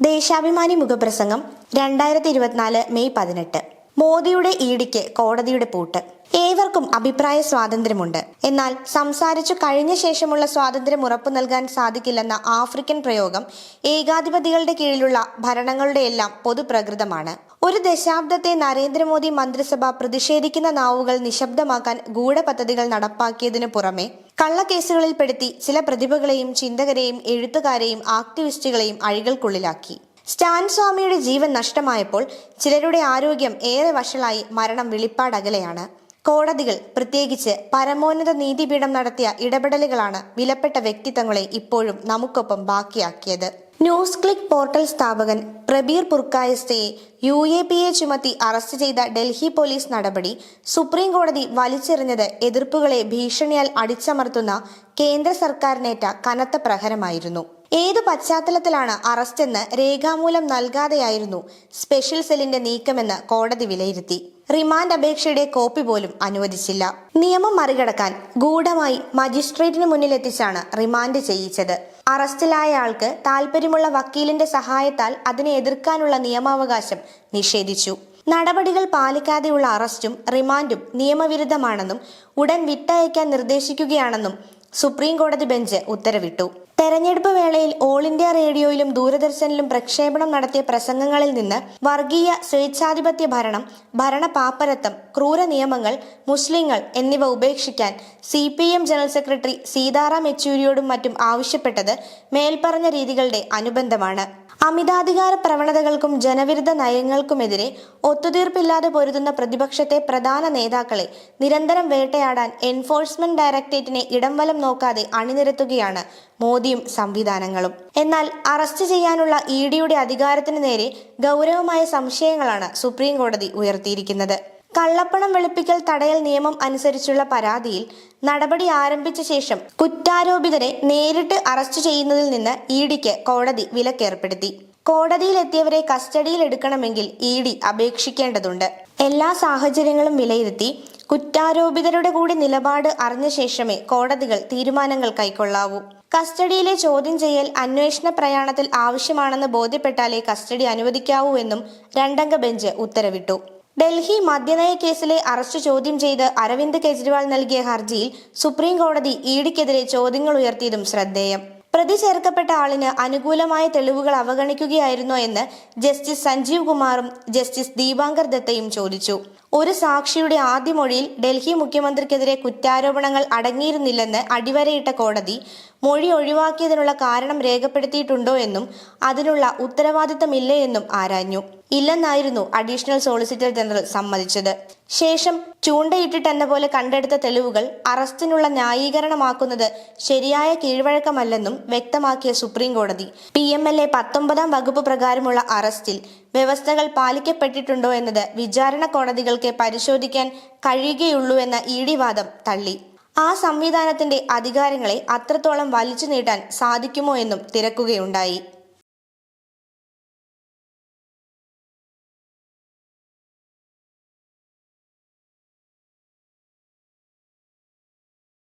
ദേശാഭിമാനി മുഖപ്രസംഗം 2024 മെയ് 18. മോദിയുടെ ഇഡിക്ക് കോടതിയുടെ പൂട്ട്. ഏവർക്കും അഭിപ്രായ സ്വാതന്ത്ര്യമുണ്ട്. എന്നാൽ സംസാരിച്ചു കഴിഞ്ഞ ശേഷമുള്ള സ്വാതന്ത്ര്യം ഉറപ്പു നൽകാൻ സാധിക്കില്ലെന്ന ആഫ്രിക്കൻ പ്രയോഗം ഏകാധിപതികളുടെ കീഴിലുള്ള ഭരണങ്ങളുടെയെല്ലാം പൊതുപ്രകൃതമാണ്. ഒരു ദശാബ്ദത്തെ നരേന്ദ്രമോദി മന്ത്രിസഭ പ്രതിഷേധിക്കുന്ന നാവുകൾ നിശബ്ദമാക്കാൻ ഗൂഢപദ്ധതികൾ നടപ്പാക്കിയതിനു പുറമെ കള്ളക്കേസുകളിൽപ്പെടുത്തി ചില പ്രതിഭകളെയും ചിന്തകരെയും എഴുത്തുകാരെയും ആക്ടിവിസ്റ്റുകളെയും അഴികൾക്കുള്ളിലാക്കി. സ്റ്റാൻ സ്വാമിയുടെ ജീവൻ നഷ്ടമായപ്പോൾ ചിലരുടെ ആരോഗ്യം ഏറെ വഷളായി മരണം വെളിപ്പാടകലെയാണ്. കോടതികൾ, പ്രത്യേകിച്ച് പരമോന്നത നീതിപീഠം നടത്തിയ ഇടപെടലുകളാണ് വിലപ്പെട്ട വ്യക്തിത്വങ്ങളെ ഇപ്പോഴും നമുക്കൊപ്പം ബാക്കിയാക്കിയത്. ന്യൂസ് ക്ലിക്ക് പോർട്ടൽ സ്ഥാപകൻ പ്രബീർ പുർക്കായസ്തയെ UAPA ചുമത്തി അറസ്റ്റ് ചെയ്ത ഡൽഹി പോലീസ് നടപടി സുപ്രീം കോടതി വലിച്ചെറിഞ്ഞത് എതിർപ്പുകളെ ഭീഷണിയാൽ അടിച്ചമർത്തുന്ന കേന്ദ്ര സർക്കാരിനേറ്റ കനത്ത പ്രഹരമായിരുന്നു. ഏതു പശ്ചാത്തലത്തിലാണ് അറസ്റ്റെന്ന് രേഖാമൂലം നൽകാതെയായിരുന്നു സ്പെഷ്യൽ സെല്ലിന്റെ നീക്കമെന്ന് കോടതി വിലയിരുത്തി. റിമാൻഡ് അപേക്ഷയുടെ കോപ്പി പോലും അനുവദിച്ചില്ല. നിയമം മറികടക്കാൻ ഗൂഢമായി മജിസ്ട്രേറ്റിന് മുന്നിലെത്തിച്ചാണ് റിമാൻഡ് ചെയ്യിച്ചത്. അറസ്റ്റിലായ ആൾക്ക് താൽപര്യമുള്ള വക്കീലിന്റെ സഹായത്താൽ അതിനെ എതിർക്കാനുള്ള നിയമാവകാശം നിഷേധിച്ചു. നടപടികൾ പാലിക്കാതെയുള്ള അറസ്റ്റും റിമാൻഡും നിയമവിരുദ്ധമാണെന്നും ഉടൻ വിട്ടയക്കാൻ നിർദ്ദേശിക്കുകയാണെന്നും സുപ്രീം കോടതി ബെഞ്ച് ഉത്തരവിട്ടു. തെരഞ്ഞെടുപ്പ് വേളയിൽ ഓൾ ഇന്ത്യ റേഡിയോയിലും ദൂരദർശനിലും പ്രക്ഷേപണം നടത്തിയ പ്രസംഗങ്ങളിൽ നിന്ന് വർഗീയ സ്വേച്ഛാധിപത്യ ഭരണം, ഭരണപാപ്പരത്വം, ക്രൂര നിയമങ്ങൾ, മുസ്ലിങ്ങൾ എന്നിവ ഉപേക്ഷിക്കാൻ CPM ജനറൽ സെക്രട്ടറി സീതാറാം യെച്ചൂരിയോടും മറ്റും ആവശ്യപ്പെട്ടത് മേൽപ്പറഞ്ഞ രീതികളുടെ അനുബന്ധമാണ്. അമിതാധികാര പ്രവണതകൾക്കും ജനവിരുദ്ധ നയങ്ങൾക്കുമെതിരെ ഒത്തുതീർപ്പില്ലാതെ പൊരുതുന്ന പ്രതിപക്ഷത്തെ പ്രധാന നേതാക്കളെ നിരന്തരം വേട്ടയാടാൻ എൻഫോഴ്സ്മെന്റ് ഡയറക്ടറേറ്റിനെ ഇടംവലം നോക്കാതെ അണിനിരത്തുകയാണ് മോദിയും സംവിധാനങ്ങളും. എന്നാൽ അറസ്റ്റ് ചെയ്യാനുള്ള EDയുടെ അധികാരത്തിന് നേരെ ഗൗരവമായ സംശയങ്ങളാണ് സുപ്രീം കോടതി ഉയർത്തിയിരിക്കുന്നത്. കള്ളപ്പണം വെളുപ്പിക്കൽ തടയൽ നിയമം അനുസരിച്ചുള്ള പരാതിയിൽ നടപടി ആരംഭിച്ച ശേഷം കുറ്റാരോപിതരെ നേരിട്ട് അറസ്റ്റ് ചെയ്യുന്നതിൽ നിന്ന് EDക്ക് കോടതി വിലക്കേർപ്പെടുത്തി. കോടതിയിലെത്തിയവരെ കസ്റ്റഡിയിൽ എടുക്കണമെങ്കിൽ ED അപേക്ഷിക്കേണ്ടതുണ്ട്. എല്ലാ സാഹചര്യങ്ങളും വിലയിരുത്തി കുറ്റാരോപിതരുടെ കൂടി നിലപാട് അറിഞ്ഞ ശേഷമേ കോടതികൾ തീരുമാനങ്ങൾ കൈക്കൊള്ളാവൂ. കസ്റ്റഡിയിലെ ചോദ്യം ചെയ്യൽ അന്വേഷണ പ്രയാണത്തിൽ ആവശ്യമാണെന്ന് ബോധ്യപ്പെട്ടാലേ കസ്റ്റഡി അനുവദിക്കാവൂ എന്നും രണ്ടംഗ ബെഞ്ച് ഉത്തരവിട്ടു. ഡൽഹി മദ്യനയ കേസിലെ അറസ്റ്റ് ചോദ്യം ചെയ്ത് അരവിന്ദ് കെജ്രിവാൾ നൽകിയ ഹർജിയിൽ സുപ്രീം കോടതി EDക്കെതിരെ ചോദ്യങ്ങൾ ഉയർത്തിയതും ശ്രദ്ധേയം. പ്രതി ചേർക്കപ്പെട്ട ആളിന് അനുകൂലമായ തെളിവുകൾ അവഗണിക്കുകയായിരുന്നോ എന്ന് ജസ്റ്റിസ് സഞ്ജീവ് കുമാറും ജസ്റ്റിസ് ദീപാങ്കർ ദത്തയും ചോദിച്ചു. ഒരു സാക്ഷിയുടെ ആദ്യ മൊഴിയിൽ ഡൽഹി മുഖ്യമന്ത്രിക്കെതിരെ കുറ്റാരോപണങ്ങൾ അടങ്ങിയിരുന്നില്ലെന്ന് അടിവരയിട്ട കോടതി മൊഴി ഒഴിവാക്കിയതിനുള്ള കാരണം രേഖപ്പെടുത്തിയിട്ടുണ്ടോ എന്നും അതിനുള്ള ഉത്തരവാദിത്തമില്ലേ എന്നും ആരാഞ്ഞു. ഇല്ലെന്നായിരുന്നു അഡീഷണൽ സോളിസിറ്റർ ജനറൽ സമ്മതിച്ചത്. ശേഷം ചൂണ്ടയിട്ടിട്ടെന്ന പോലെ കണ്ടെടുത്ത തെളിവുകൾ അറസ്റ്റിനുള്ള ന്യായീകരണമാക്കുന്നത് ശരിയായ കീഴ്വഴക്കമല്ലെന്നും വ്യക്തമാക്കിയ സുപ്രീം കോടതി PMLA 19 വകുപ്പ് പ്രകാരമുള്ള അറസ്റ്റിൽ വ്യവസ്ഥകൾ പാലിക്കപ്പെട്ടിട്ടുണ്ടോ എന്നത് വിചാരണ കോടതികൾക്ക് പരിശോധിക്കാൻ കഴിയുകയുള്ളൂ എന്ന ED വാദം തള്ളി. ആ സംവിധാനത്തിന്റെ അധികാരങ്ങളെ അത്രത്തോളം വലിച്ചു നീട്ടാൻ സാധിക്കുമോ എന്നും തിരക്കുകയുണ്ടായി.